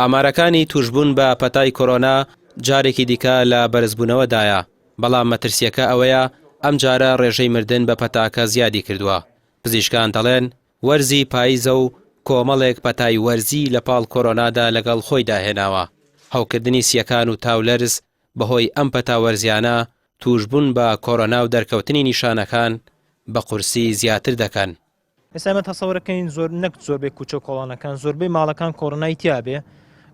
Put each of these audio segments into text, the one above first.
ئامارەکانی توشبوون بە پەتای کۆرۆنا جارێکی دیکە لە بەرزبوونەوەدایە، بەڵام مەترسیەکە ئەوەیە ئەم جارە ڕێژەی مردن بە پەتاکە زیادی کردووە. پزیشکان دەڵێن وەرزی پاییزە و کۆمەڵێک پەتای وەرزی لە پاڵ کۆرۆنادا لەگەڵ خۆی داهێناوە. هەوکردنی سیەکان و تاولەرز بەهۆی ئەم پەتاوەرزیانە توشبوون بە کۆرۆنا و دەرکەوتنی نیشانەکان بە قورسی زیاتر دەکەن. ئێستا ئێمە تەسەوڕەکەین زۆر نەک زۆربەی کوچە کۆڵانەکان زۆربەی ماڵەکان کۆڕۆنای تیابێ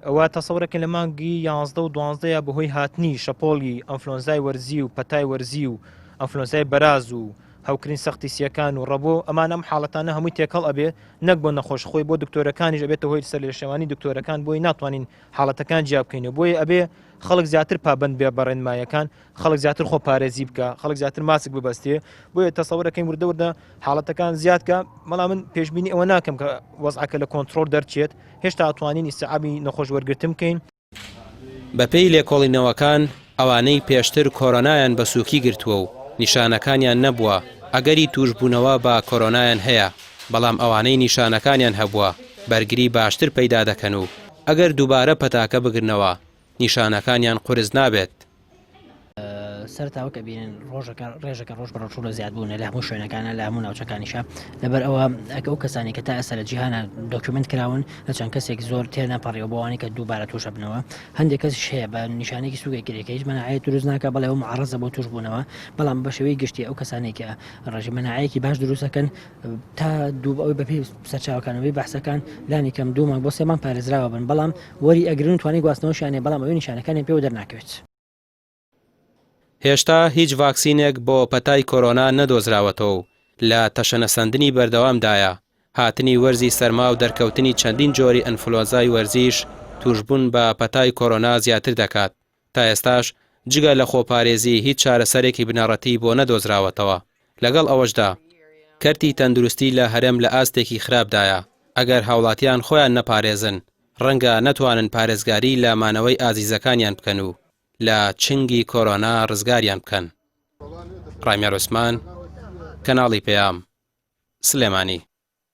ئەوە تەسەوڕەکە لە مانگی 11 و 12 بەهۆی هاتنی شەپۆڵی ئەنفلۆنزای وەرزی و پەتای وەرزی و ئەنفلۆنزای بەراز و هەوکردنی سەختی سیەکان و ڕەبۆ ئەمان ئەم حاڵەتانە هەمووی تێکەڵ ئەبێ نەک بۆ نەخۆشخۆی بۆ دکتۆرەکانیش ئەبێتە هۆی سەر لە شێوانی دکتۆرەکان بۆی ناتوانین حاڵەتەکان جیاب بکەینەوە بۆیە ئەبێ خەڵک زیاتر پابند بێ بە ڕێنمایەکان، خەڵک زیاتر خۆ پارێزی بکە، خەڵک زیاتر ماسک ببەستێ، بۆیە تەسەوڕەکەین وردە وردە حاڵەتەکان زیادکە. بەڵام من پێشبینی ئەوە ناکەم کە وەزعەکە لە کۆنتڕۆل دەرچێت، هێشتا ئەتوانین ئیستیعابی نەخۆش وەرگرتن بکەین. بەپێی لێکۆڵینەوەکان ئەوانەی پێشتر کۆرۆنایان بە سووکی گرتووە و نیشانەکانیان نەبووە ئەگەری توشبوونەوە بە کۆرۆنایان هەیە، بەڵام ئەوانەی نیشانەکانیان هەبووە بەرگری باشتر پەیدا دەکەن و ئەگەر دووبارە پەتاکە بگرنەوە نیشانەکانیان قورس نابێت. سەرتاوکە بینن ڕێژەکە ڕۆژ بەڕۆژوو زیاد بوون لە هەموو شوێنەکانە لە هەموو ناوچەکانیشە لەبەر ئەوە ئەو کەسانی کە تا ئێستا لە جیهانە دۆکیومنت کراون لە چەند کەسێک زۆر تێر نەپەڕیەوە بۆوانی کە دووبارە تووشە بنەوە. هەندێک کەسیش هەیە بە نیشانێکی سوگەیەکێکە هیچ مەناعەیە دروست ناکە بەڵێ ئەو معارەزە بۆ توش بوونەوە، بەڵام بە شێوەی گشتی ئەو کەسانی کە ڕێژی مەناعەیەکی باش دروستەکەن تا ئەوەی بەپێی سەرچاوەکانەوەی بەحسەکان لانی کەم 2 مانگ بۆ 3 مانگ پارێزراوە بن، بەڵام وەری ئەگرن توانی گواستنەوەشیانێ، بەڵام ئەوەی نیشانەکانی پێوە دەرناکەوێت. هێشتا هیچ ڤاکسینێک بۆ پەتای کۆرۆنا نەدۆزراوەتەوە و لە تەشەنەسەندنی بەردەوامدایە. هاتنی وەرزی سەرما و دەرکەوتنی چەندین جۆری ئەنفلۆنزای وەرزیش توشبوون بە پەتای کۆرۆنا زیاتر دەکات. تا ئێستاش جگە لە خۆپارێزی هیچ چارەسەرێکی بنەڕەتی بۆ نەدۆزراوەتەوە. لەگەڵ ئەوەشدا کەرتی تەندروستی لە هەرێم لە ئاستێکی خراپدایە. ئەگەر هاوڵاتیان خۆیان نەپارێزن ڕەنگە نەتوانن پارێزگاری لە مانەوەی ئازیزەکانیان بکەن و لە چنگی کۆرۆنا ڕزگاریان بکەن. ڕامیا ڕۆسمان، کەناڵی پێام، سلێمانی.